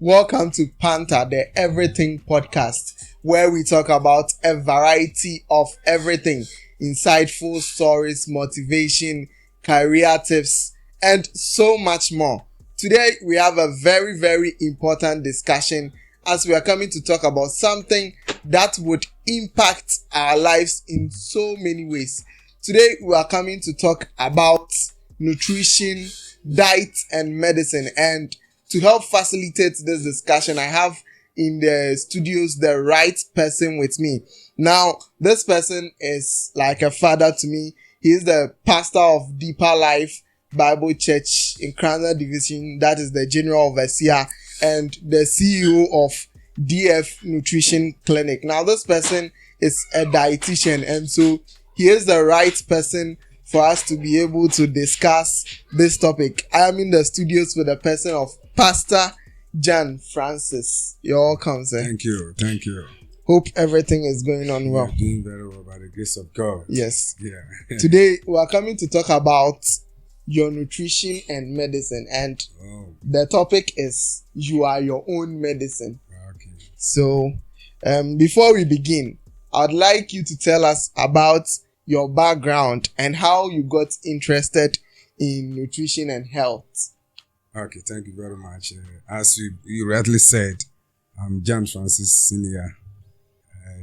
Welcome to Panta, the Everything Podcast, where we talk about a variety of everything, insightful stories, motivation, career tips, and so much more. Today, we have a very, very important discussion as we are coming to talk about something that would impact our lives in so many ways. Today, we are coming to talk about nutrition, diet, and medicine. And to help facilitate this discussion, I have in the studios the right person with me. Now, this person is like a father to me. He is the pastor of Deeper Life Bible Church in Krana Division, that is the general overseer, and the CEO of DF Nutrition Clinic. Now, this person is a dietitian, and so he is the right person for us to be able to discuss this topic. I am in the studios with the person of Pastor Djan Francis. You're welcome, sir. Thank you. Hope everything is going on well. You're doing very well by the grace of God. Yes. Yeah. Today, we are coming to talk about your nutrition and medicine. And the topic is, you are your own medicine. Okay. So, before we begin, I'd like you to tell us about your background and how you got interested in nutrition and health. Okay, thank you very much. As you rightly said, I'm Djan Francis Senior,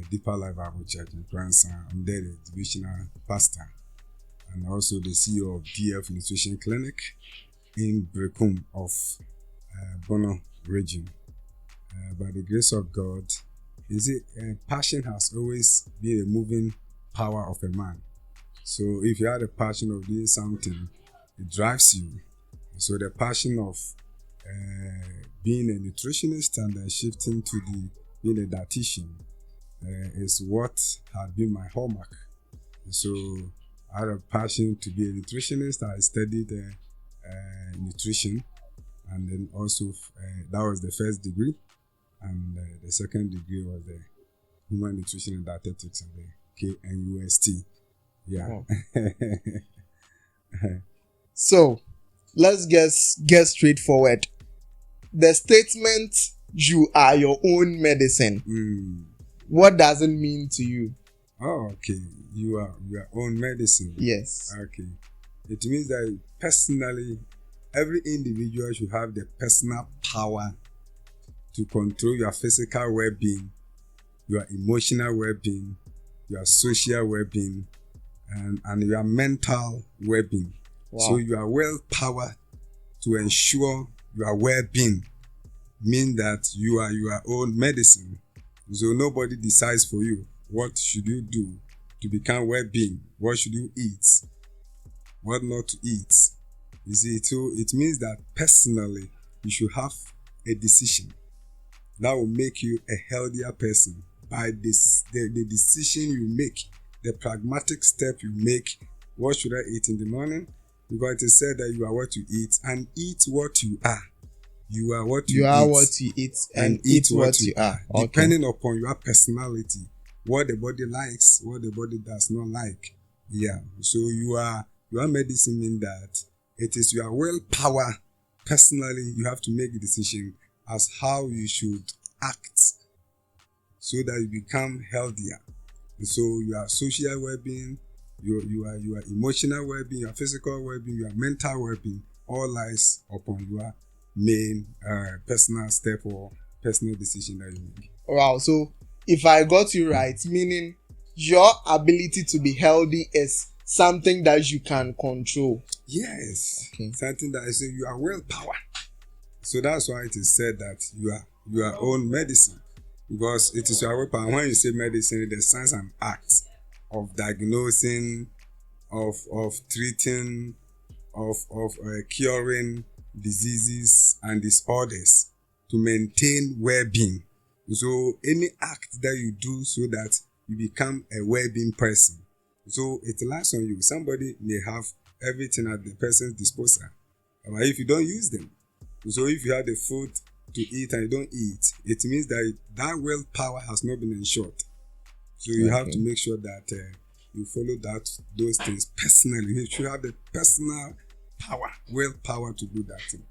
Deeper Life Bible Church in France. I'm there, the divisional pastor, and also the CEO of DF Nutrition Clinic in Brekum of Bono region. By the grace of God, passion has always been a moving power of a man. So if you have a passion of doing something, it drives you. So the passion of being a nutritionist and then shifting to being a dietitian is what had been my hallmark. So I had a passion to be a nutritionist. I studied nutrition, and then also that was the first degree, and the second degree was the human nutrition and dietetics at the KNUST. Yeah. Oh. So let's get straightforward. The statement, you are your own medicine. What does it mean to you? Oh, okay. You are your own medicine. Yes. Okay. It means that personally, every individual should have the personal power to control your physical well-being, your emotional well-being, your social well-being, and your mental well-being. Wow. So you are well-powered to ensure your well-being, mean that you are your own medicine. So nobody decides for you what should you do to become well-being, what should you eat, what not to eat. You see, so it means that personally you should have a decision that will make you a healthier person by this, the decision you make, the pragmatic step you make. What should I eat in the morning? Because it is said that you are what you eat, and eat what you are. You are what you eat. You are what you eat, and eat what you are. Okay. Depending upon your personality, what the body likes, what the body does not like. Yeah. So your medicine means that it is your willpower. Personally, you have to make a decision as how you should act so that you become healthier. So your social well-being, your emotional well-being, your physical well-being, your mental well-being, all lies upon your main personal step or personal decision that you make. Wow. So if I got you right, meaning your ability to be healthy is something that you can control. Yes. Okay. Something that I say you are willpower. So that's why it is said that you are your own medicine, because it is your willpower. When you say medicine, the science and acts of diagnosing, of treating, of curing diseases and disorders to maintain well-being. So any act that you do so that you become a well-being person. So it lies on you. Somebody may have everything at the person's disposal, but if you don't use them, so if you have the food to eat and you don't eat, it means that willpower has not been ensured. So you have to make sure that you follow those things personally. You should have the personal power, willpower to do that thing.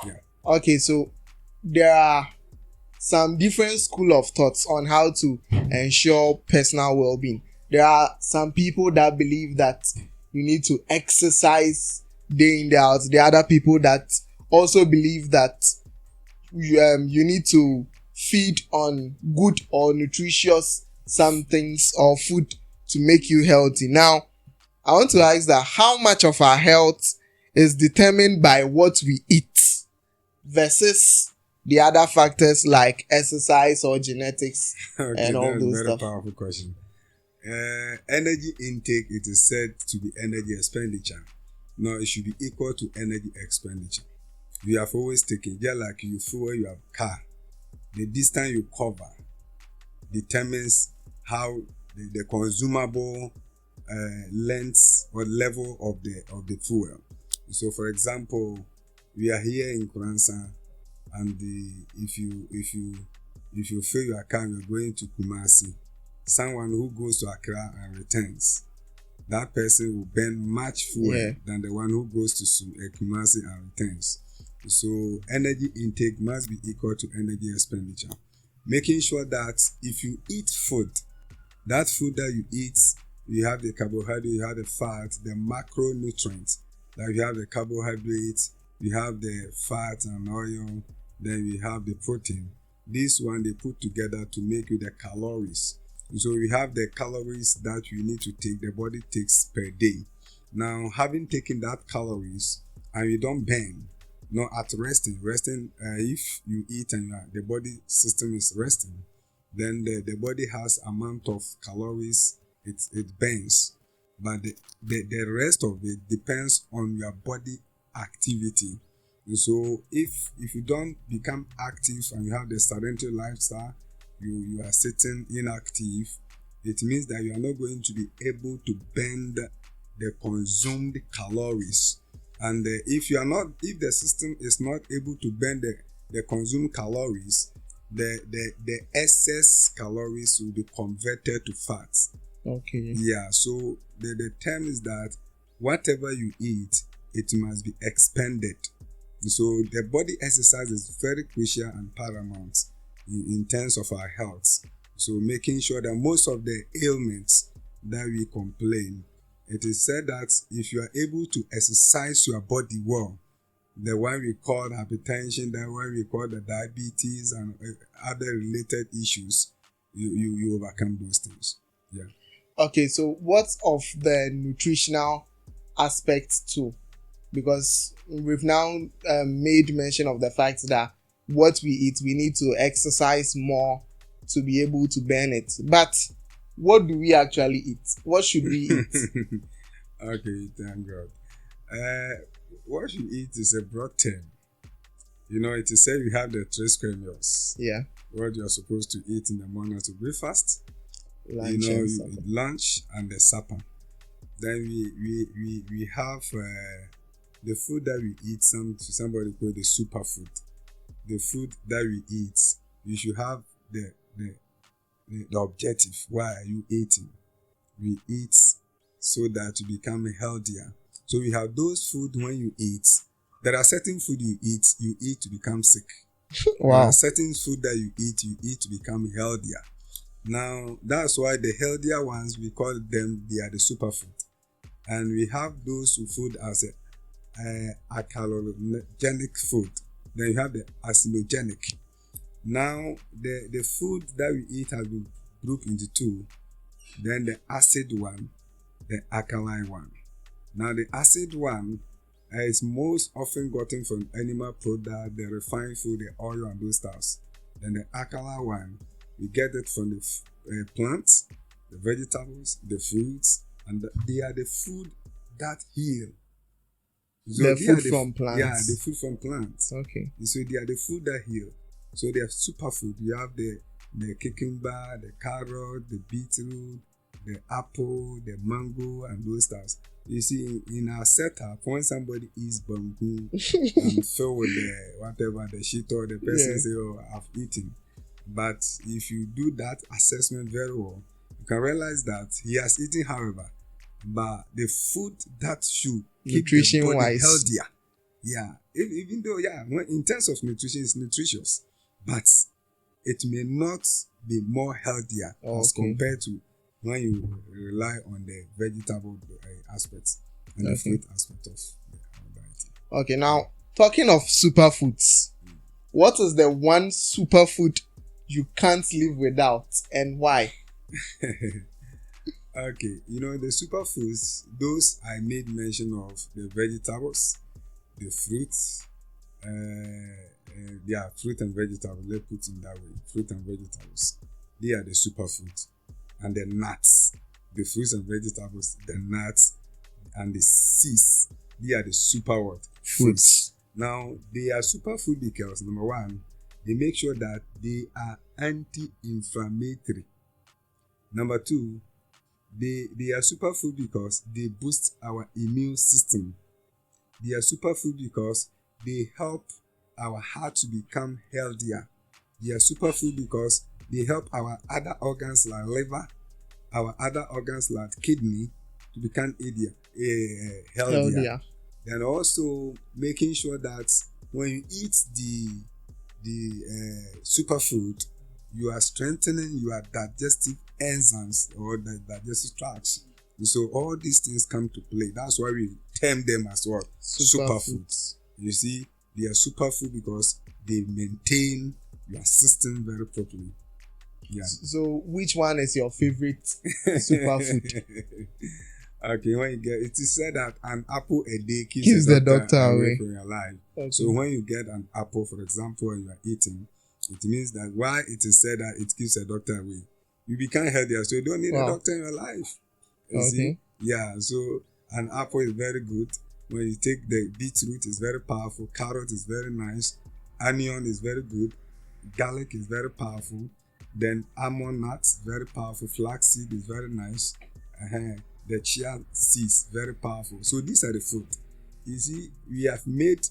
Yeah. Okay, so there are some different school of thoughts on how to ensure personal well-being. There are some people that believe that you need to exercise day in day out. There are other people that also believe that you need to feed on good or nutritious some things or food to make you healthy. Now, I want to ask that how much of our health is determined by what we eat versus the other factors like exercise or genetics and all that's a those very stuff. powerful question. Energy intake, it is said to be energy expenditure. No, it should be equal to energy expenditure. You have always taken, just like you fuel your car, the distance you cover determines how the consumable length or level of the fuel. So, for example, we are here in Kuransa, and if you fill your car, you're going to Kumasi. Someone who goes to Accra and returns, that person will burn much fuel than the one who goes to Kumasi and returns. So energy intake must be equal to energy expenditure. Making sure that if you eat food, that food that you eat, you have the carbohydrate, you have the fat, the macronutrients. Like you have the carbohydrates, you have the fat and oil, then we have the protein. This one they put together to make you the calories. So we have the calories that you need to take, the body takes per day. Now, having taken that calories and you don't burn, not at resting, if you eat and the body system is resting, then the body has amount of calories it burns. But the rest of it depends on your body activity. So if you don't become active and you have the sedentary lifestyle, you are sitting inactive, it means that you are not going to be able to burn the consumed calories. And if the system is not able to burn the consumed calories, the excess calories will be converted to fats. Okay. Yeah, so the term is that whatever you eat, it must be expended. So the body exercise is very crucial and paramount in terms of our health. So making sure that most of the ailments that we complain, it is said that if you are able to exercise your body well, the one we call hypertension, the one we call the diabetes and other related issues, you overcome those things. Yeah. Okay, so what's of the nutritional aspects too? Because we've now made mention of the fact that what we eat, we need to exercise more to be able to burn it. But what do we actually eat? What should we eat? Okay, thank God. What you eat is a broad term. You know, it is said we have the three square meals. Yeah. What you are supposed to eat in the morning to breakfast. Lunch you and eat lunch and the supper. Then we have the food that we eat. Somebody call the superfood. The food that we eat, you should have the objective. Why are you eating? We eat so that to become healthier. So we have those food when you eat. There are certain food you eat to become sick. Wow. There are certain food that you eat to become healthier. Now, that's why the healthier ones, we call them, they are the superfood. And we have those food as a calorogenic food. Then you have the acidogenic. Now, the food that we eat has been grouped into two. Then the acid one, the alkaline one. Now, the acid one is most often gotten from animal product, the refined food, the oil and those stuffs. Then the alkaline one, we get it from the plants, the vegetables, the fruits, and they are the food that heal. So the food from plants. Yeah, the food from plants. Okay. So they are the food that heal. So they are superfood. You have the cucumber, the carrot, the beetroot, the apple, the mango, and those stuffs. You see, in our setup, when somebody eats bamboo and filled with the shit, or the person say, "Oh, I've eaten." But if you do that assessment very well, you can realize that he has eaten, however, but the food that should keep the body healthier Yeah, even though, in terms of nutrition, it's nutritious, but it may not be more healthier as compared to when you rely on the vegetable aspects and the fruit aspect of the diet. Okay, now talking of superfoods, what is the one superfood you can't live without and why? Okay, the superfoods, those I made mention of, the vegetables, the fruits, fruit and vegetables, let's put it that way, fruit and vegetables, they are the superfoods. And the nuts, the fruits and vegetables, the nuts, and the seeds, they are the super what? Foods. Now, they are superfood because, number one, they make sure that they are anti-inflammatory. Number two, they are superfood because they boost our immune system. They are superfood because they help our heart to become healthier. They are superfood because they help our other organs like liver, our other organs like kidney to become healthier. And also making sure that when you eat the superfood, you are strengthening your digestive enzymes or the digestive tracts. So all these things come to play. That's why we term them as what? Superfoods. You see, they are superfood because they maintain your system very properly. Yeah. So which one is your favorite superfood? Okay, when you get it is said that an apple a day keeps the doctor away from your life. Okay. So when you get an apple, for example, and you are eating, it means that why it is said that it keeps the doctor away, you become healthier, so you don't need a doctor in your life. You see? Yeah, so an apple is very good. When you take the beetroot, it's very powerful. Carrot is very nice. Onion is very good. Garlic is very powerful. Then almond nuts, very powerful. Flaxseed is very nice. The chia seeds, very powerful. So these are the food. You see, we have made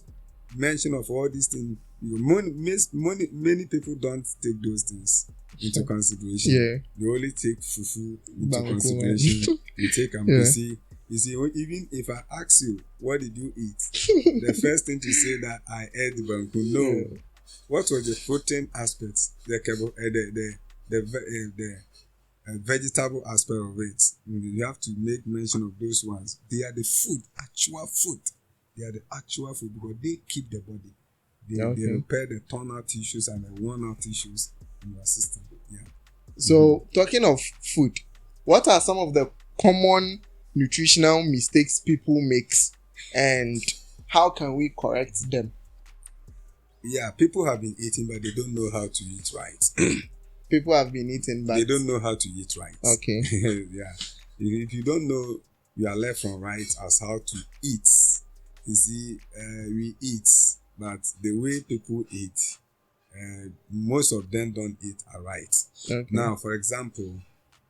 mention of all these things. Many people don't take those things into consideration. Yeah. They only take fufu into consideration. You take ambisi. You see, even if I ask you, what did you eat? The first thing to say that I ate banku. No. Yeah. What was the protein aspects? The vegetable aspect of it. You have to make mention of those ones. They are the food, actual food. They are the actual food because they keep the body. They repair the torn out tissues and the worn out tissues in your system. Yeah. So, talking of food, what are some of the common nutritional mistakes people make and how can we correct them? Yeah, people have been eating but they don't know how to eat right. People have been eating but they don't know how to eat right. Okay. Yeah. If you don't know your left from right as how to eat, you see, we eat, but the way people eat, most of them don't eat right. Okay. Now, for example,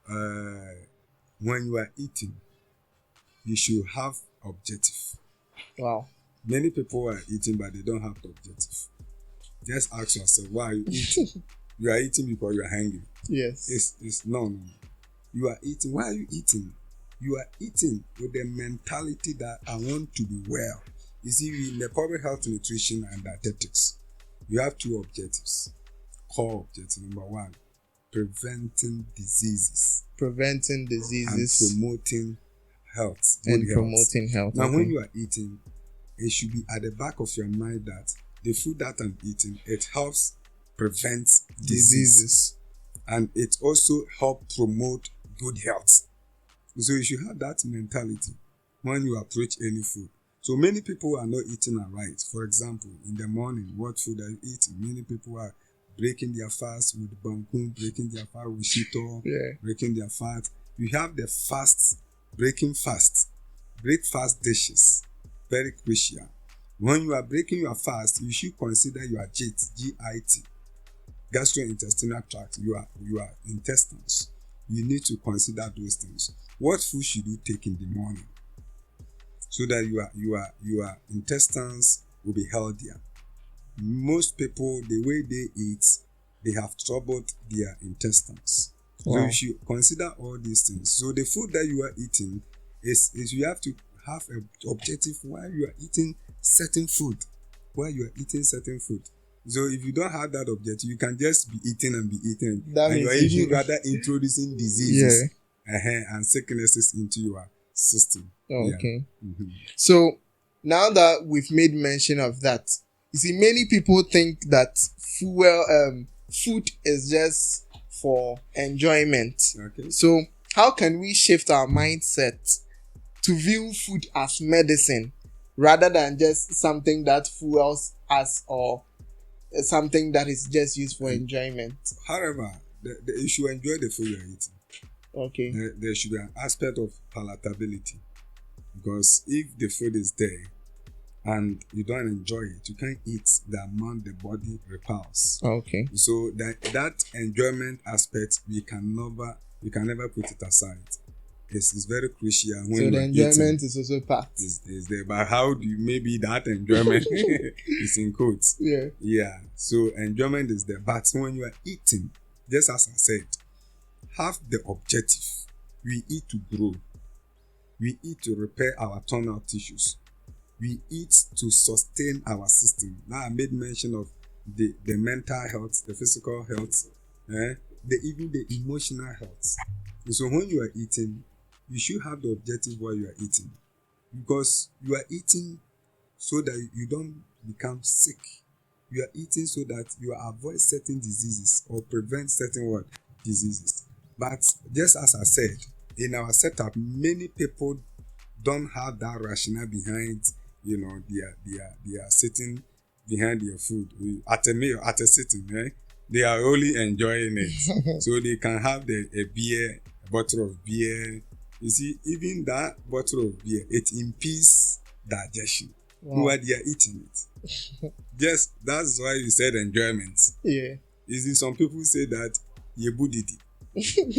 when you are eating, you should have objective. Wow. Many people are eating, but they don't have the objective. Just ask yourself, why are you eating? You are eating because you are hungry. Yes. It's no. You are eating. Why are you eating? You are eating with the mentality that I want to be well. You see, in the public health, nutrition, and dietetics, you have two objectives. Core objective number one, preventing diseases. Preventing diseases. And promoting health. Promoting health. Now, when you are eating, it should be at the back of your mind that the food that I'm eating, it helps prevent diseases. And it also helps promote good health. So you should have that mentality when you approach any food. So many people are not eating right. For example, in the morning, what food are you eating? Many people are breaking their fast with banku, breaking their fast with shito, breaking their fast. You have the fast, breaking fast, breakfast dishes, very crucial. When you are breaking your fast, you should consider your GIT, G-I-T, gastrointestinal tract, your intestines. You need to consider those things. What food should you take in the morning so that your intestines will be healthier? Most people, the way they eat, they have troubled their intestines. Wow. So you should consider all these things. So the food that you are eating is you have to have an objective why you are eating certain food while you are eating certain food. So if you don't have that objective, you can just be eating and be eating. That and you are means even rather introducing diseases and sicknesses into your system. Oh, okay. Mm-hmm. So now that we've made mention of that, you see, many people think that food is just for enjoyment. Okay. So how can we shift our mindset to view food as medicine rather than just something that fuels us or something that is just used for enjoyment? However, you should enjoy the food you are eating. Okay. There should be an aspect of palatability, because if the food is there and you don't enjoy it, you can't eat the amount the body repels. Okay. So that enjoyment aspect, we can never put it aside. It's very crucial when so the enjoyment eating, is also part. Is there, but how do you, maybe that enjoyment is in quotes. Yeah. So enjoyment is there, but when you are eating, just as I said, have the objective. We eat to grow. We eat to repair our torn out tissues. We eat to sustain our system. Now I made mention of the mental health, the physical health, even the emotional health. And so when you are eating, you should have the objective while you are eating, because you are eating so that you don't become sick. You are eating so that you avoid certain diseases or prevent certain diseases. But just as I said, in our setup, many people don't have that rationale behind, they are sitting behind their food at a meal, at a sitting, right? They are only enjoying it. So they can have a bottle of beer. You see, even that bottle of beer, it impedes digestion. While they are eating it. Just that's why you said enjoyment. Yeah. You see, some people say that yebudidi,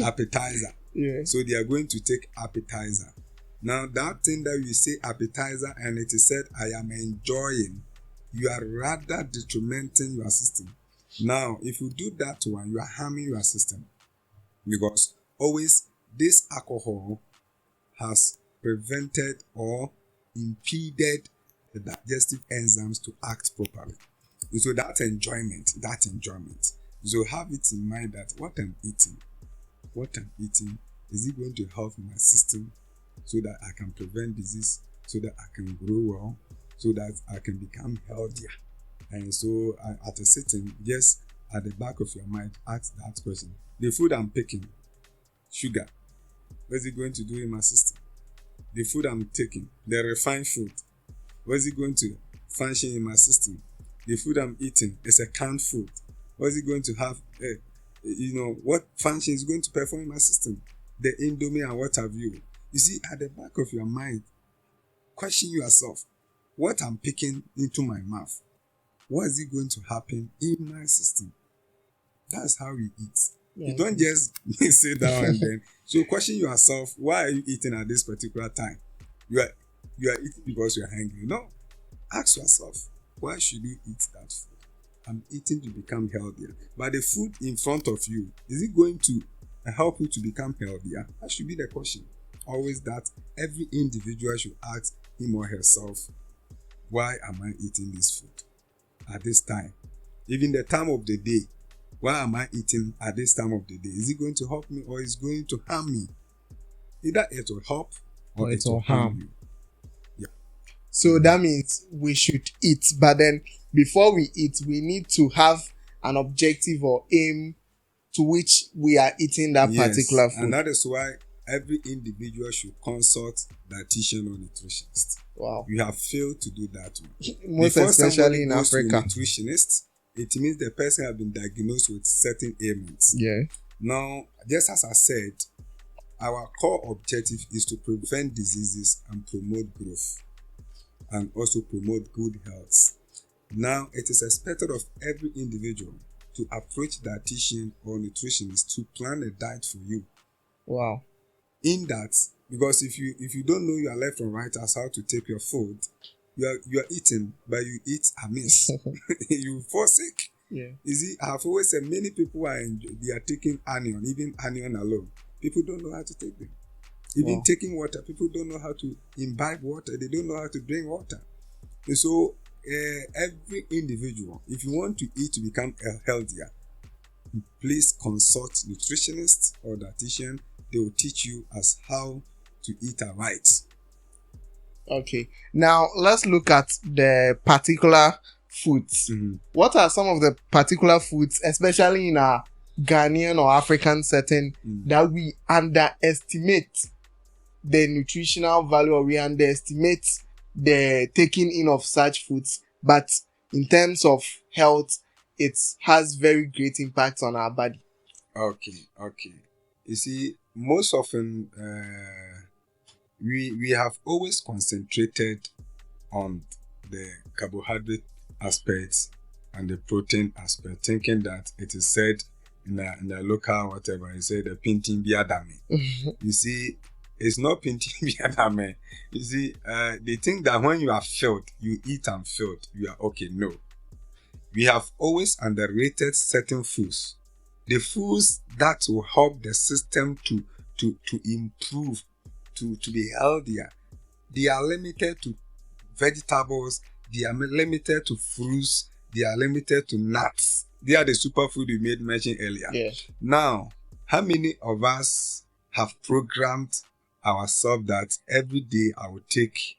appetizer. Yeah. So they are going to take appetizer. Now that thing that you say appetizer and it is said I am enjoying, you are rather detrimenting your system. Now, if you do that one, you are harming your system, because always this alcohol has prevented or impeded the digestive enzymes to act properly. And so that enjoyment. So have it in mind that what I'm eating, is it going to help my system so that I can prevent disease, so that I can grow well, so that I can become healthier. And so at a sitting, just at the back of your mind, ask that question. The food I'm picking, sugar, what is it going to do in my system? The food I'm taking, the refined food, what is it going to function in my system? The food I'm eating is a canned food. What is it going to have? What function is going to perform in my system? The Indomie and what have you. You see, at the back of your mind, question yourself, what I'm picking into my mouth, what is it going to happen in my system? That's how we eat. You don't just sit down and then. So question yourself, why are you eating at this particular time? You are eating because you are hungry. No. Ask yourself, why should you eat that food? I'm eating to become healthier. But the food in front of you, is it going to help you to become healthier? That should be the question. Always that every individual should ask him or herself, why am I eating this food at this time? Even the time of the day, why am I eating at this time of the day? Is it going to help me or is it going to harm me? Either it will help or it will harm you. Yeah. So that means we should eat, but then before we eat, we need to have an objective or aim to which we are eating that particular food. And that is why every individual should consult dietitian or nutritionist. Wow. You have failed to do that one. Most especially in Africa. Nutritionist, it means the person has been diagnosed with certain ailments. Yeah. Now, just as I said, our core objective is to prevent diseases and promote growth, and also promote good health. Now, it is expected of every individual to approach dietitian or nutritionist to plan a diet for you. Wow. In that, because if you don't know your left and right as how to take your food, you are eating, but you eat amiss. You fall sick. Yeah. You see, I've always said many people they are taking onion, even onion alone. People don't know how to take them. Even taking water, people don't know how to imbibe water. They don't know how to drink water. So every individual, if you want to eat to become healthier, please consult nutritionist or dietitian. They will teach you as how to eat right. Okay. Now let's look at the particular foods. What are some of the particular foods, especially in our Ghanaian or African setting, that we underestimate the nutritional value, or we underestimate the taking in of such foods, but in terms of health, it has very great impact on our body? Okay. You see, most often we have always concentrated on the carbohydrate aspects and the protein aspect, thinking that it is said in the local whatever, you say the pinting biadame. You see, it's not pinting biadame. You see, they think that when you are filled, you eat and filled, you are okay. No. We have always underrated certain foods. The foods that will help the system to improve, to be healthier. They are limited to vegetables, they are limited to fruits, they are limited to nuts. They are the superfood you made mention earlier. Yeah. Now, how many of us have programmed ourselves that every day I will take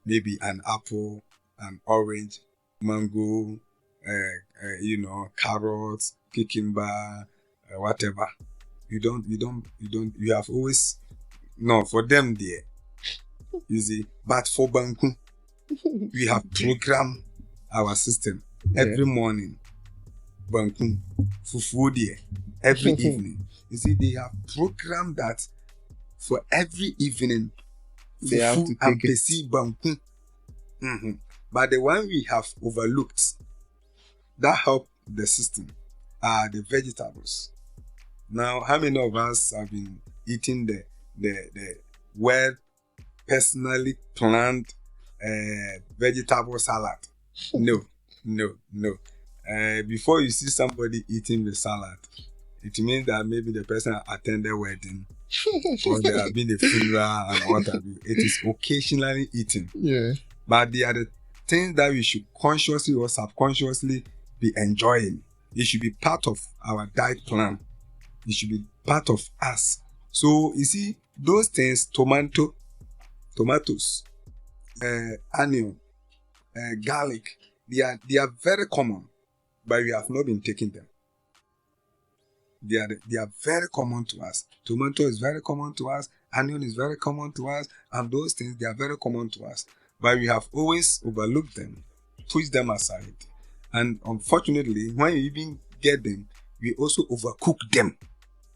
maybe an apple, an orange, mango, carrots, cucumber, whatever. You have always, no, for them there, you see, but for Banku, we have programmed our system every morning. Banku, fufu there, every evening. You see, they have programmed that for every evening, they have to and take it. Banku. But the one we have overlooked that help the system are the vegetables. Now, how many of us have been eating the well personally planned vegetable salad? No. Before you see somebody eating the salad, it means that maybe the person attended a wedding or there have been a funeral and what have you. It is occasionally eaten. Yeah. But they are the things that we should consciously or subconsciously be enjoying. It should be part of our diet plan. It should be part of us. So you see, those things, tomatoes, onion, garlic, they are very common, but we have not been taking them. They are very common to us. Tomato is very common to us. Onion is very common to us, and those things, they are very common to us. But we have always overlooked them, pushed them aside. And unfortunately, when you even get them, we also overcook them.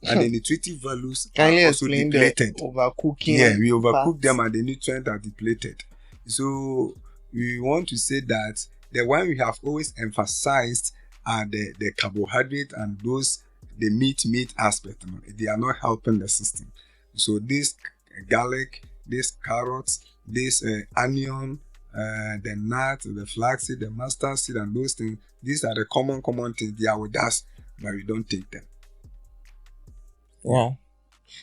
And the nutritive values Can are you also explain depleted. the overcooking? Yeah, we overcook them and the nutrients are depleted. So we want to say that the one we have always emphasized are the carbohydrate and those the meat aspect. They are not helping the system. So this garlic, this carrots, this onion, the nut, the flaxseed, the mustard seed, and those things. These are the common things. They are with us, but we don't take them. Wow.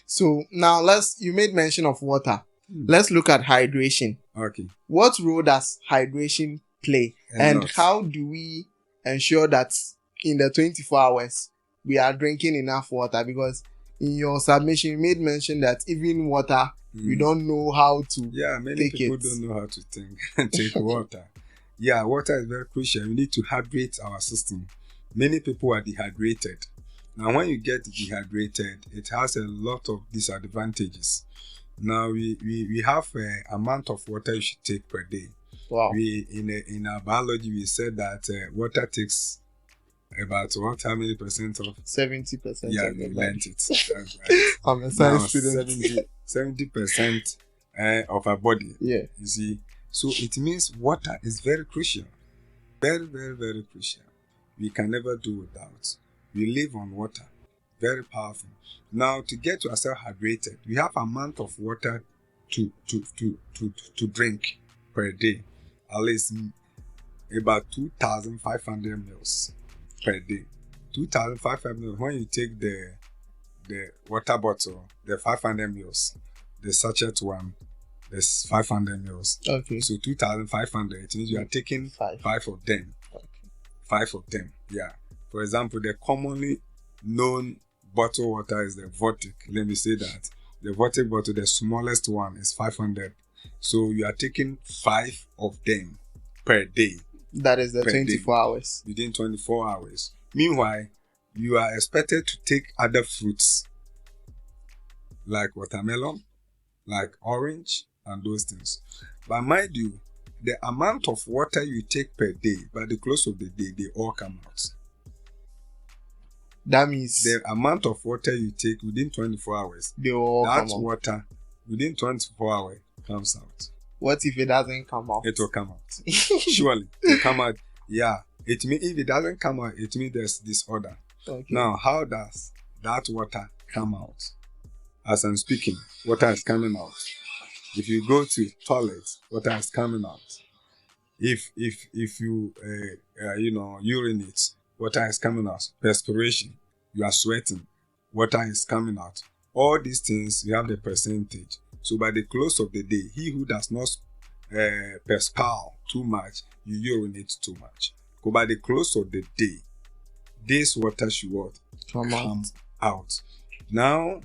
So now you made mention of water. Let's look at hydration. Okay. What role does hydration play? And how do we ensure that in the 24 hours we are drinking enough water? Because in your submission, you made mention that even water, we don't know how to many people don't know how to take water. Yeah, water is very crucial. We need to hydrate our system. Many people are dehydrated. Now, when you get dehydrated, it has a lot of disadvantages. Now, we have an amount of water you should take per day. Wow. In our biology, we said that water takes about how many percent of 70%? Yeah, we learned it. I'm a science student. 70% of our body. Yeah. You see, so it means water is very crucial, very, very, very crucial. We can never do without. We live on water, very powerful. Now, to get ourselves hydrated, we have amount of water to drink per day, at least about 2,500 ml per day. 2,500 ml. When you take the water bottle, the 500 ml, the sachet one, there's 500 mils. Okay. So 2,500. It means you are taking five of them. Okay. 5 of them. Yeah. For example, the commonly known bottled water is the Vortic. Let me say that. The Vortic bottle, the smallest one, is 500. So you are taking 5 of them per day. That is the 24 hours. Within 24 hours. Meanwhile, you are expected to take other fruits like watermelon, like orange, and those things. But mind you, the amount of water you take per day, by the close of the day, they all come out. That means the amount of water you take within 24 hours, they all that come out. water within 24 hours comes out. What if it doesn't come out? It will come out. Surely, it will come out. Yeah. It means if it doesn't come out, it means there's disorder. Okay. Now, how does that water come out? As I'm speaking, water is coming out. If you go to toilet, water is coming out. If you urinate, water is coming out. Perspiration, you are sweating, water is coming out. All these things, you have the percentage. So by the close of the day, he who does not perspire too much, you urinate too much. So by the close of the day, this water should come out. Now,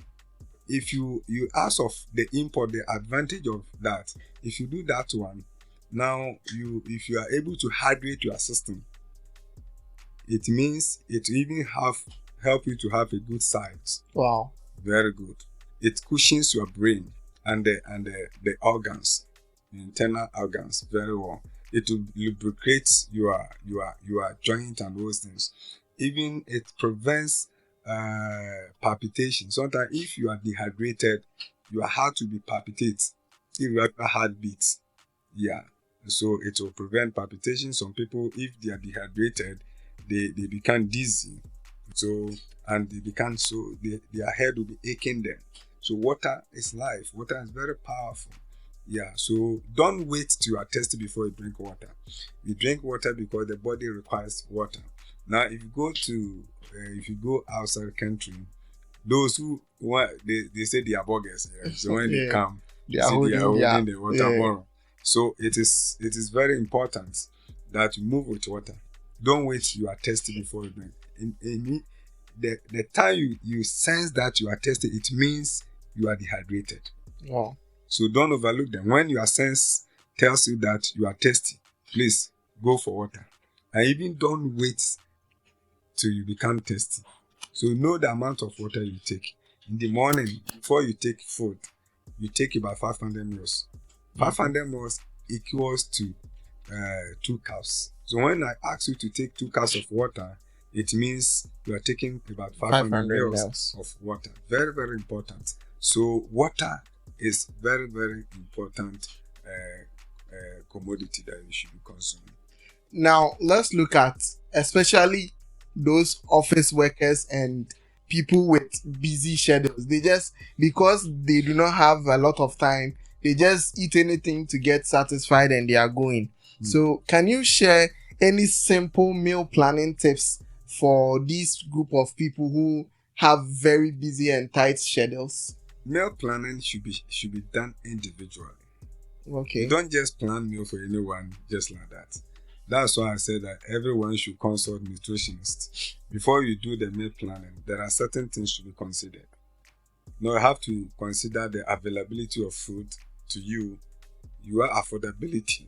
if you ask of the import, the advantage of that, if you do that one, now if you are able to hydrate your system, it means it even help you to have a good sight. Wow. Very good. It cushions your brain and the organs, the internal organs very well. It will lubricate your joint and those things. Even it prevents palpitation. Sometimes if you are dehydrated, your heart will be palpitate. If you have a heartbeat, yeah. So it will prevent palpitation. Some people, if they are dehydrated, they become dizzy. So and their head will be aching them. So water is life. Water is very powerful. Yeah, so don't wait till you are thirsty before you drink water. You drink water because the body requires water. Now, if you go outside the country, those who they say they are burgers. Yeah? So when they come, they are holding the water bottle. So it is very important that you move with water. Don't wait till you are thirsty before you drink. The time you sense that you are thirsty, it means you are dehydrated. Wow. So don't overlook them. When your sense tells you that you are thirsty, please go for water. And even don't wait till you become thirsty. So know the amount of water you take. In the morning, before you take food, you take about 500 mils. 500 mils equals to 2 cups. So when I ask you to take 2 cups of water, it means you are taking about 500 mils of water. Very, very important. So water is very, very important commodity that you should be consuming. Now, let's look at especially those office workers and people with busy schedules. They just, because they do not have a lot of time, they just eat anything to get satisfied and they are going. So can you share any simple meal planning tips for this group of people who have very busy and tight schedules? Meal planning should be done individually. Okay. You don't just plan meal for anyone just like that. That's why I said that everyone should consult nutritionists. Before you do the meal planning, there are certain things to be considered. Now you have to consider the availability of food to you, your affordability,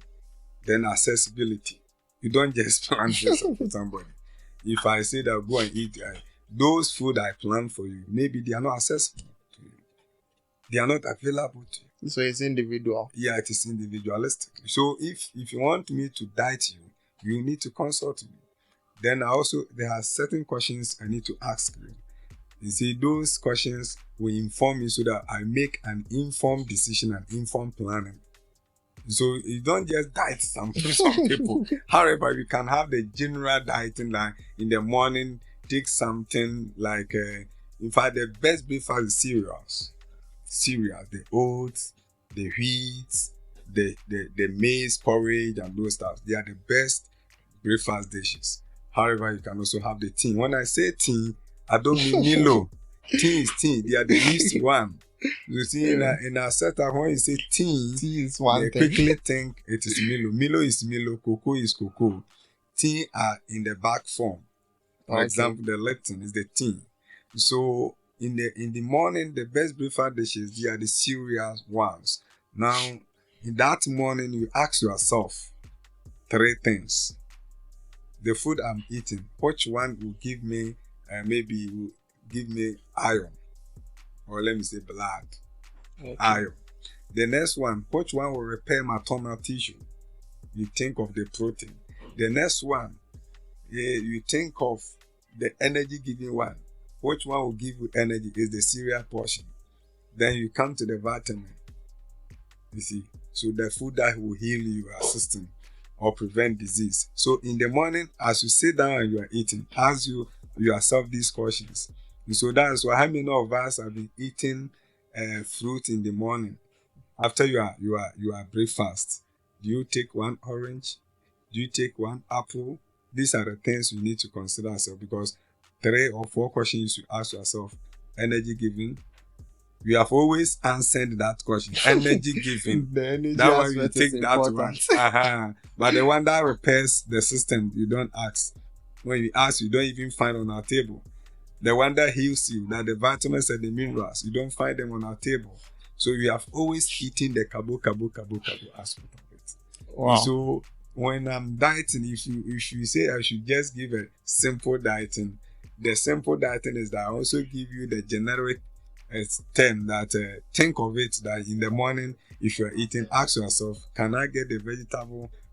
then accessibility. You don't just plan just for somebody. If I say that go and eat, those food I plan for you, maybe they are not accessible to you. They are not available to you. So it's individual. Yeah, it is individualistic. So if you want me to diet you, you need to consult me. Then there are certain questions I need to ask you. You see, those questions will inform me so that I make an informed decision and informed planning. So you don't just diet some people. However, you can have the general dieting, like in the morning, take something like, in fact, the best breakfast is cereals. Cereals, the oats, the wheat, the maize porridge and those stuff. They are the best breakfast dishes. However, you can also have the tea. When I say tea, I don't mean Milo. Tea is tea. They are the least one. You see, in a setup, when you say tea is one they thing. quickly think it is Milo. Milo is Milo, cocoa is cocoa. Tea are in the back form. For example, the Lipton is the tea. So in the morning, the best breakfast dishes, they are the cereal ones. Now, in that morning, you ask yourself 3 things. The food I'm eating, which one will give me, maybe will give me iron, or let me say blood, iron. The next one, which one will repair my tonal tissue? You think of the protein. The next one, you think of the energy giving one. Which one will give you energy is the cereal portion. Then you come to the vitamin. You see, so the food that will heal your system or prevent disease. So in the morning, as you sit down and you are eating, ask yourself these questions. And so that's why how many of us have been eating fruit in the morning after your breakfast? Do you take one orange? Do you take one apple? These are the things you need to consider yourself, because 3 or 4 questions you should ask yourself. Energy giving. You have always answered that question. Energy giving. The energy that one you aspect take is that important. one. But the one that repairs the system, you don't ask. When you ask, you don't even find on our table. The one that heals you, that the vitamins and the minerals, you don't find them on our table. So you have always eaten the kabo aspect of it. Wow. So when I'm dieting, if you say I should just give a simple dieting, the simple dieting is that I also give you the generic term that think of it that in the morning, if you're eating, ask yourself, can I get the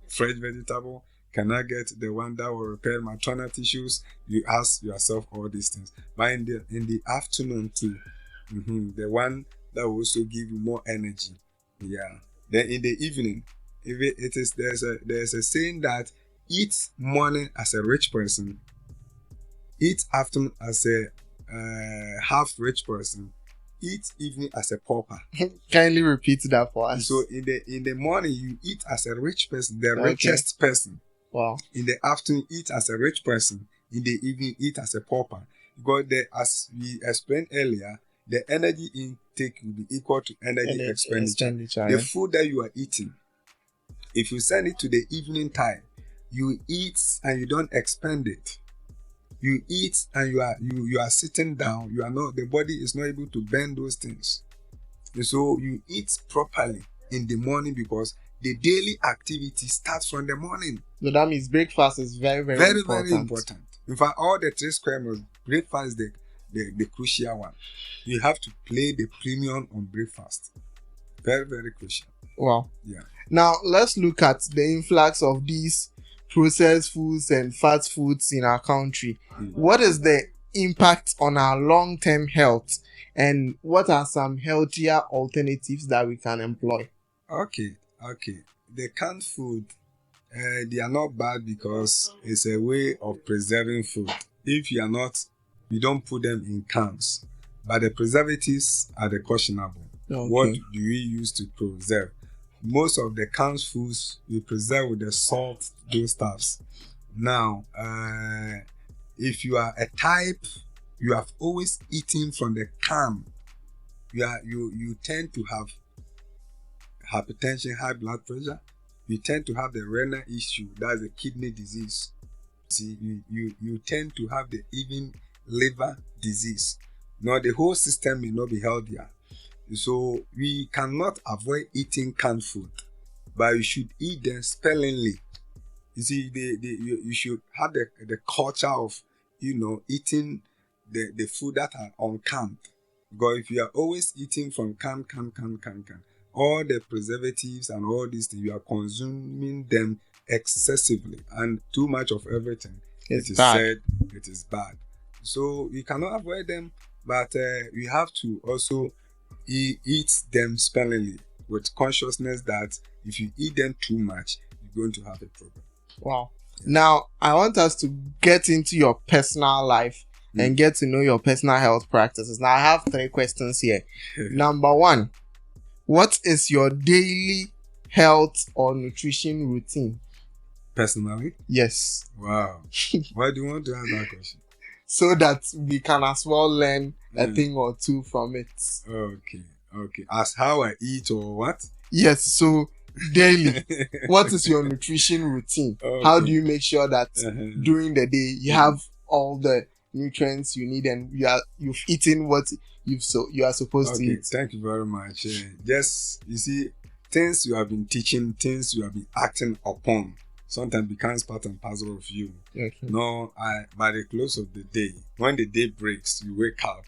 fresh vegetable? Can I get the one that will repair my tonal tissues? You ask yourself all these things. But in the afternoon too, the one that will also give you more energy. Yeah. Then in the evening, there's a saying that eat morning as a rich person, eat afternoon as a half rich person, eat evening as a pauper. Kindly repeat that for us. So in the morning you eat as a rich person, the richest person. Wow. In the afternoon, eat as a rich person. In the evening, eat as a pauper. Because as we explained earlier, the energy intake will be equal to energy expenditure. The food that you are eating, if you send it to the evening time, you eat and you don't expend it. You eat and you are sitting down. The body is not able to burn those things. And so you eat properly in the morning, because the daily activity starts from the morning. So that means breakfast is very, very, important. Very important. In fact, all the 3 square meals, breakfast is the crucial one. You have to play the premium on breakfast. Very, very crucial. Wow. Yeah. Now, let's look at the influx of these processed foods and fast foods in our country. What is the impact on our long-term health, and what are some healthier alternatives that we can employ? Okay. The canned food, they are not bad because it's a way of preserving food. If you don't put them in cans. But the preservatives are the questionable. Okay. What do we use to preserve? Most of the canned foods we preserve with the salt, those stuffs. Now, if you are a type, you have always eaten from the can, you tend to have hypertension, high blood pressure. You tend to have the renal issue, that's the kidney disease. See, you tend to have the even liver disease. Now, the whole system may not be healthier. So we cannot avoid eating canned food, but you should eat them sparingly. You see, you should have the culture of eating the food that are uncanned. Because if you are always eating from can, all the preservatives and all these things, you are consuming them excessively, and too much of everything. It is bad. So you cannot avoid them, but you have to also eat them sparingly, with consciousness that if you eat them too much, you're going to have a problem. Wow. Yeah. Now, I want us to get into your personal life and get to know your personal health practices. Now, I have 3 questions here. Number 1, what is your daily health or nutrition routine? Personally? Yes. Wow. Why do you want to ask that question? So that we can as well learn a thing or two from it. Okay. As how I eat or what? Yes, so daily, what is your nutrition routine? Okay. How do you make sure that during the day you Mhm. have all the nutrients you need and you've eaten what you are supposed to Okay, eat? thank you very much. Just, you see, things you have been teaching, things you have been acting upon, sometimes becomes part and parcel of you. Okay. No, by the close of the day, when the day breaks, you wake up.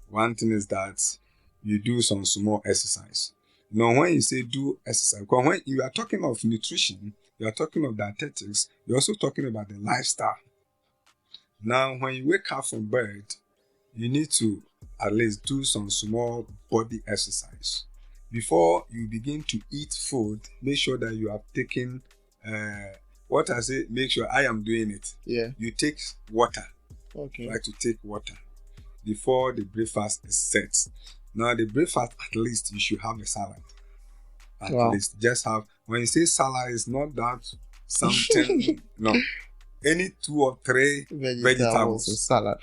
One thing is that you do some small exercise. Now, when you say do exercise, because when you are talking of nutrition, you are talking of dietetics, you're also talking about the lifestyle. Now, when you wake up from bed, you need to at least do some small body exercise. Before you begin to eat food, make sure that you have taken, what I say, make sure I am doing it. Yeah. You take water. Okay. Try to take water before the breakfast is set. Now, the breakfast, at least you should have a salad. At least, just have, when you say salad, it's not that something, no. Any 2 or 3 vegetables salad.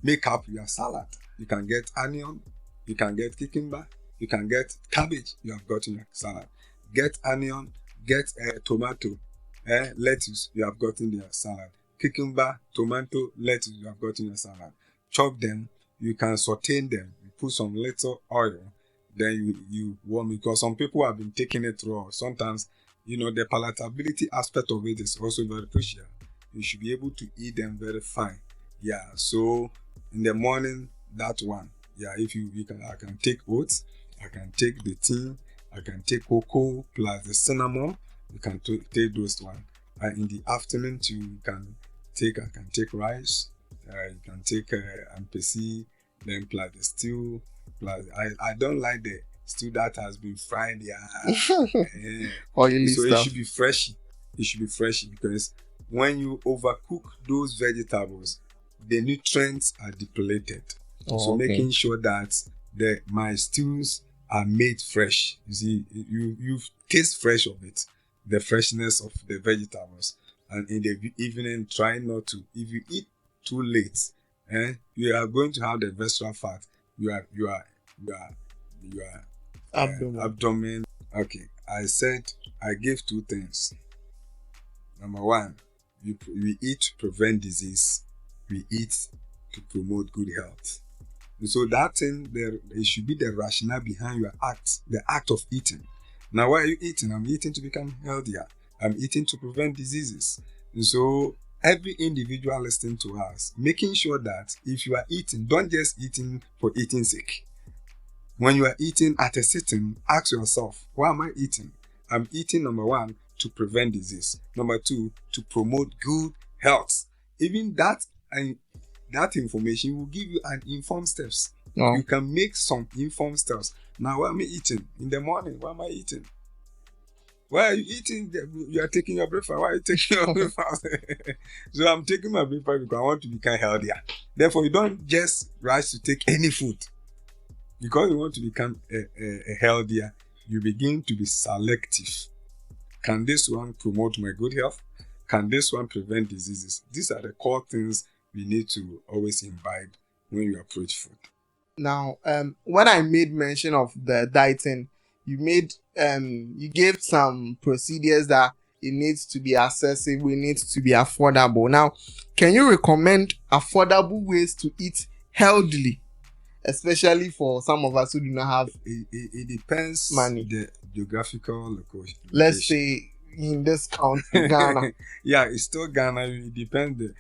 Make up your salad. You can get onion, you can get cucumber, you can get cabbage, you have got in your salad. Get onion, get tomato, lettuce, you have got in your salad. Cucumber, tomato, lettuce, you have got in your salad. Chop them, you can saute them, you put some little oil, then you warm it, because some people have been taking it raw. Sometimes, the palatability aspect of it is also very crucial. You should be able to eat them very fine. Yeah, so in the morning, that one. Yeah, if I can take oats, I can take the tea, I can take cocoa plus the cinnamon. You can take those one. And in the afternoon too, I can take rice. You can take ampesi, then plus the stew. Plus, I don't like the stew that has been fried. Yeah, oily so stuff. It should be fresh. It should be fresh, because when you overcook those vegetables, the nutrients are depleted. So making sure that my stews are made fresh. You see, you taste fresh of it, the freshness of the vegetables. And in the evening, try not to. If you eat too late, you are going to have the visceral fat. Your abdomen. Okay, I said I gave 2 things. Number 1, we eat to prevent disease. We eat to promote good health. And so that thing, it should be the rationale behind your act, the act of eating. Now, why are you eating? I'm eating to become healthier. I'm eating to prevent diseases. And so every individual listening to us, making sure that if you are eating, don't just eating for eating sake. When you are eating at a sitting, ask yourself, why am I eating? I'm eating, number 1, to prevent disease. Number 2, to promote good health. Even that information will give you an informed steps. Oh. You can make some informed steps. Now, what am I eating? In the morning, what am I eating? Why are you eating? You are taking your breakfast. Why are you taking your breakfast? So I'm taking my breakfast because I want to become healthier. Therefore, you don't just rush to take any food. Because you want to become a healthier, you begin to be selective. Can this one promote my good health? Can this one prevent diseases? These are the core things we need to always imbibe when you approach food. Now, when I made mention of the dieting, you gave some procedures that it needs to be accessible, it needs to be affordable. Now, can you recommend affordable ways to eat healthily, especially for some of us who do not have it depends money? The geographical location. Let's say in this country, Ghana. Yeah, it's still Ghana. It depends.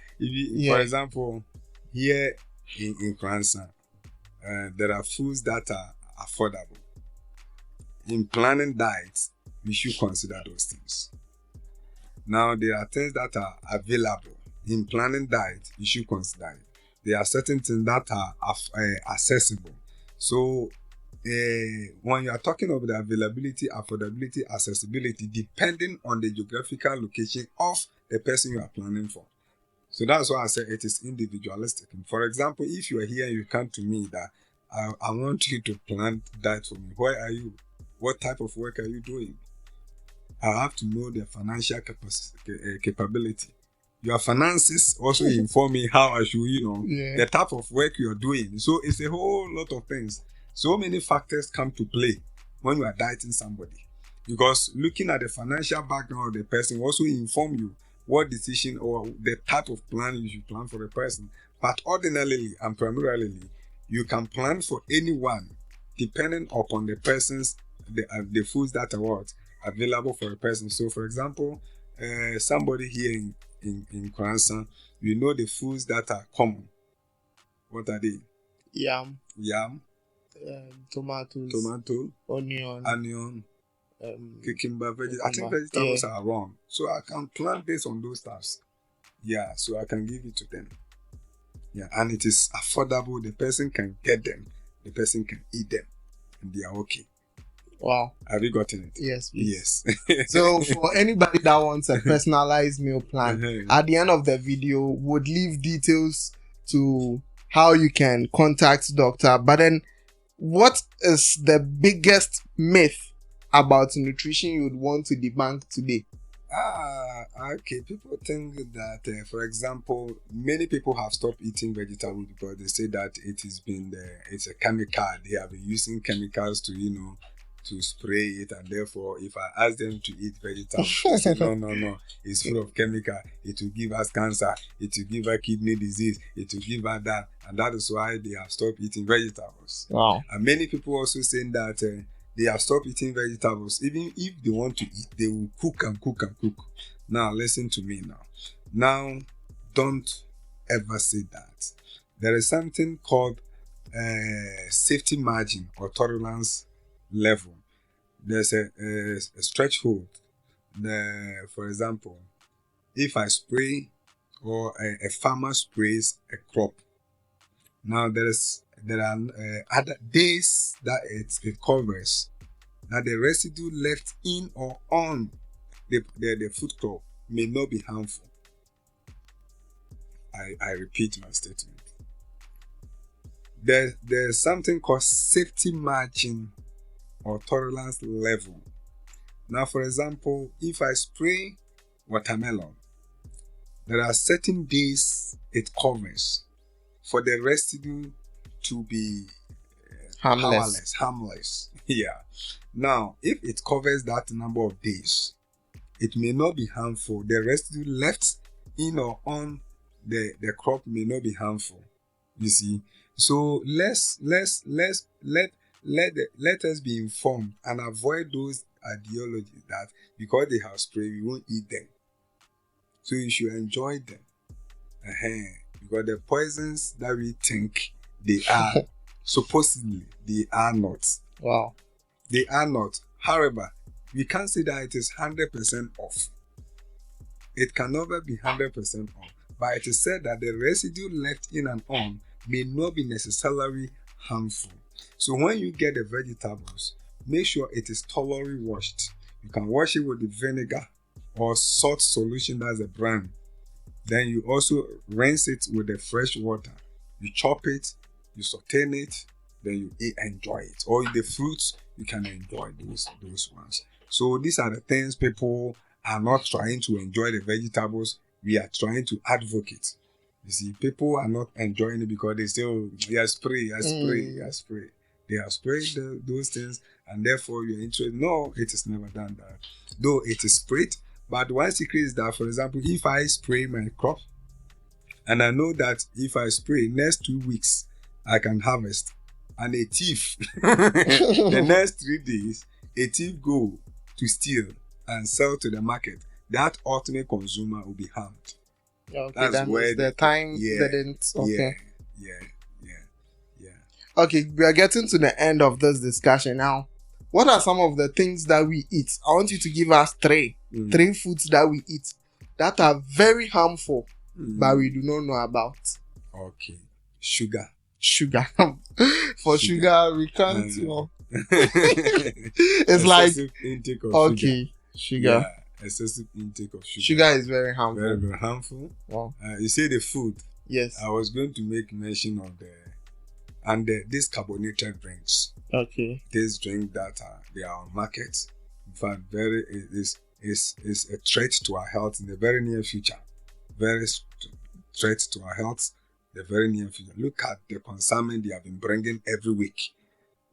For example, here in France, there are foods that are affordable. In planning diets, we should consider those things. Now, there are things that are available. In planning diet, you should consider it. There are certain things that are accessible. So, when you are talking about the availability, affordability, accessibility, depending on the geographical location of the person you are planning for. So that's why I say it is individualistic. For example, if you are here and you come to me that I want you to plan diet for me, where are you? What type of work are you doing? I have to know the financial capability. Your finances also inform me how I should, the type of work you are doing. So it's a whole lot of things. So many factors come to play when you are dieting somebody. Because looking at the financial background of the person will also inform you what decision or the type of plan you should plan for the person. But ordinarily and primarily, you can plan for anyone depending upon the person's, the foods that are what available for a person. So for example, somebody here in Kransan, you know the foods that are common. What are they? Yam, Tomato, onion, cucumber, vegetables. I think vegetables are wrong. So I can plan based on those stuffs. Yeah, so I can give it to them. Yeah, and it is affordable. The person can get them. The person can eat them. And they are okay. Wow. Have you gotten it? Yes, please. Yes. So for anybody that wants a personalized meal plan, at the end of the video, would leave details to how you can contact doctor. But then, what is the biggest myth about nutrition you would want to debunk today? Okay. People think that, for example, many people have stopped eating vegetables because they say that it's a chemical. They have been using chemicals to spray it, and therefore, if I ask them to eat vegetables, they say, no, it's full of chemical. It will give us cancer. It will give us kidney disease. It will give us that, and that is why they have stopped eating vegetables. Wow. And many people also saying that they have stopped eating vegetables. Even if they want to eat, they will cook and cook and cook. Now, listen to me now. Now, don't ever say that. There is something called safety margin or tolerance level. There's a threshold. For example, if I spray or a farmer sprays a crop, now there are other days that it covers. Now the residue left in or on the food crop may not be harmful. I repeat my statement. There's something called safety margin or tolerance level. Now, for example, if I spray watermelon, there are certain days it covers for the residue to be harmless. Yeah. Now, if it covers that number of days, it may not be harmful. The residue left in or on the crop may not be harmful. You see, so let us be informed and avoid those ideologies that because they have spray, we won't eat them. So you should enjoy them. Because the poisons that we think they are, supposedly, they are not. Wow. They are not. However, we can't say that it is 100% off. It can never be 100% off. But it is said that the residue left in and on may not be necessarily harmful. So when you get the vegetables, make sure it is thoroughly washed. You can wash it with the vinegar or salt solution, that's a brand. Then you also rinse it with the fresh water. You chop it, you saute it, then you enjoy it. Or the fruits, you can enjoy those ones. So these are the things people are not trying to enjoy the vegetables. We are trying to advocate. You see, people are not enjoying it because they say, oh, you spray. They have sprayed those things, and therefore you're interested. No, it is never done that. Though it is sprayed, but one secret is that, for example, if I spray my crop, and I know that if I spray next 2 weeks, I can harvest, and a thief, the next 3 days, a thief go to steal and sell to the market, that ultimate consumer will be harmed. Okay, that's where the time didn't. Okay. Yeah. Okay, we are getting to the end of this discussion now. What are some of the things that we eat? I want you to give us three foods that we eat that are very harmful, but we do not know about. Okay, sugar. For sugar, we can't. It's like intake of sugar. Yeah, excessive intake of sugar. Sugar is very harmful. Very, very harmful. Wow. You say the food. Yes. I was going to make mention of these carbonated drinks. Okay. These drinks that they are on market. In fact, is a threat to our health in the very near future. Very threat to our health in the very near future. Look at the consignment they have been bringing every week.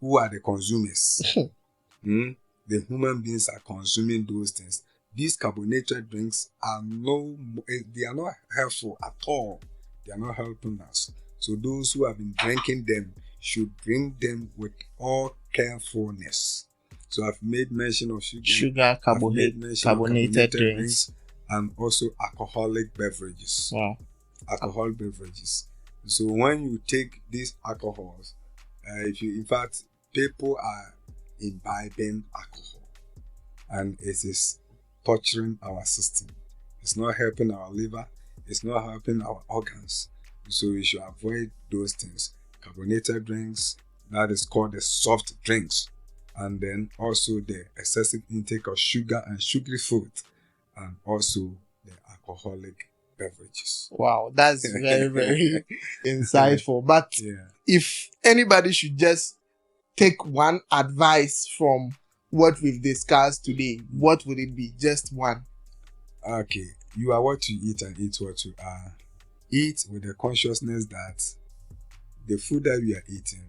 who are the consumers. The human beings are consuming those things. These carbonated drinks are they are not helpful at all. They are not helping us. So those who have been drinking them should drink them with all carefulness. So I've made mention of sugar, carbonated drinks, and also alcoholic beverages. Wow. Alcoholic beverages. So when you take these alcohols, people are imbibing alcohol, and it is torturing our system. It's not helping our liver. It's not helping our organs. So we should avoid those things. Carbonated drinks, that is called the soft drinks, and then also the excessive intake of sugar and sugary food, and also the alcoholic beverages. Wow, that's very, very insightful. But if anybody should just take one advice from what we've discussed today, what would it be? Just one. Okay, you are what you eat and eat what you are. Eat with the consciousness that the food that we are eating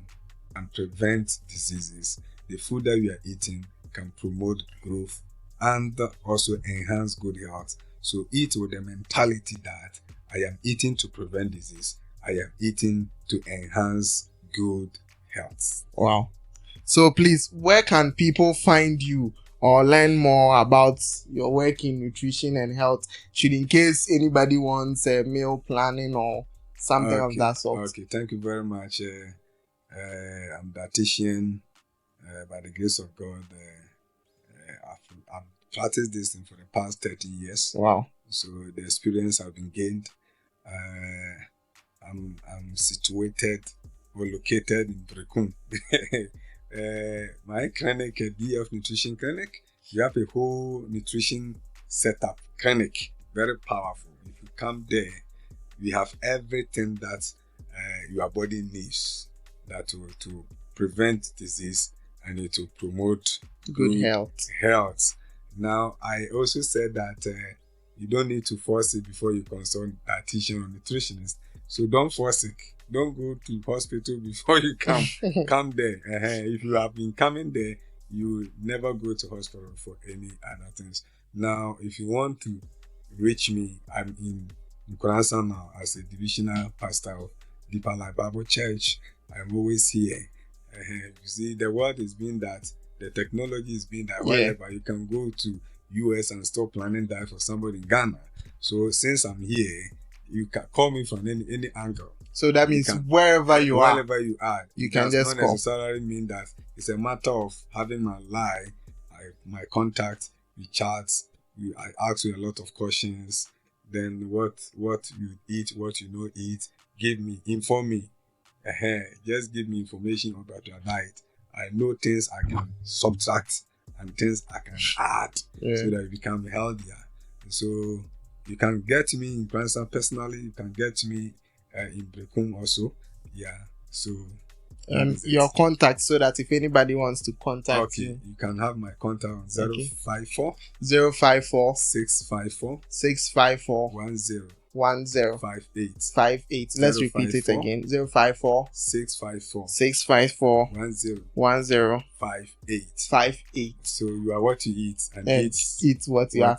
can prevent diseases. The food that we are eating can promote growth and also enhance good health. So eat with the mentality that I am eating to prevent disease. I am eating to enhance good health. Wow. So please, where can people find you or learn more about your work in nutrition and health, should in case anybody wants a meal planning or something of that sort? Okay, thank you very much. I'm dietitian. By the grace of God, I've practiced this thing for the past 30 years. Wow. So the experience have been gained. I'm situated or located in Brekun. My clinic, a DF Nutrition Clinic, we have a whole nutrition setup clinic, very powerful. If you come there, we have everything that your body needs that will to prevent disease and to promote good health. Now, I also said that you don't need to force it before you consult dietitian or nutritionist. So don't force it. Don't go to hospital before you come there. If you have been coming there, you never go to hospital for any other things. Now, if you want to reach me, I'm in Nkoransa now as a divisional pastor of Deeper Life Bible Church. I'm always here. You see, the word is being that the technology is being that wherever you can go to US and stop planning that for somebody in Ghana. So since I'm here, you can call me from any angle. So that means wherever you are, you can just not necessarily mean that it's a matter of having my my contact, we chat, I ask you a lot of questions. Then what you eat, what you don't eat, inform me. Just give me information about your diet. I know things I can subtract and things I can add so that you become healthier. So you can get me in Panta personally. You can get me in Brekun also. So your contact, so that if anybody wants to contact you can have my contact on 054 654 1058. Let's repeat it again. 054 654 1058. So you are what you eat and eat what you are.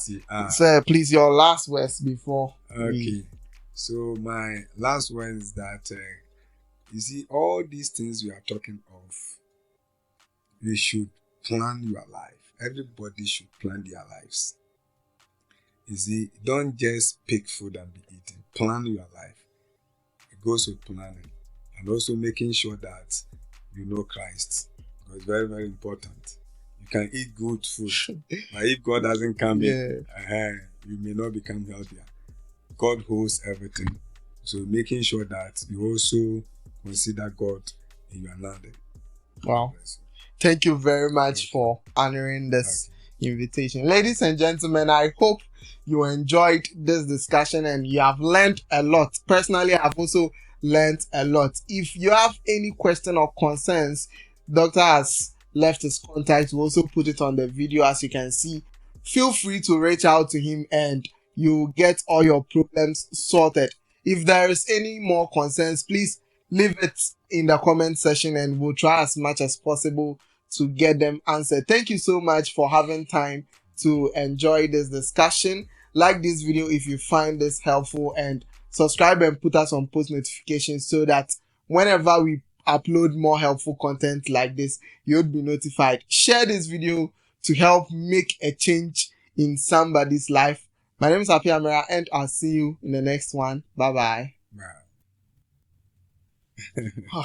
Sir, please, your last words before. So my last word is that you see, all these things we are talking of, you should plan your life. Everybody should plan their lives. You see, don't just pick food and be eating. Plan your life. It goes with planning. And also making sure that you know Christ. Because it's very, very important. You can eat good food. But if God doesn't come in, you may not become healthier. God holds everything. So making sure that you also consider God in your landing. Wow. Thank you very much for honoring this invitation. Ladies and gentlemen, I hope you enjoyed this discussion and you have learned a lot. Personally, I've also learned a lot. If you have any question or concerns, Doctor has left his contact. We'll also put it on the video, as you can see. Feel free to reach out to him and you get all your problems sorted. If there is any more concerns, please leave it in the comment section and we'll try as much as possible to get them answered. Thank you so much for having time to enjoy this discussion. Like this video if you find this helpful, and subscribe and put us on post notifications so that whenever we upload more helpful content like this, you'll be notified. Share this video to help make a change in somebody's life. My name is Happy Amira, and I'll see you in the next one. Bye bye. Wow.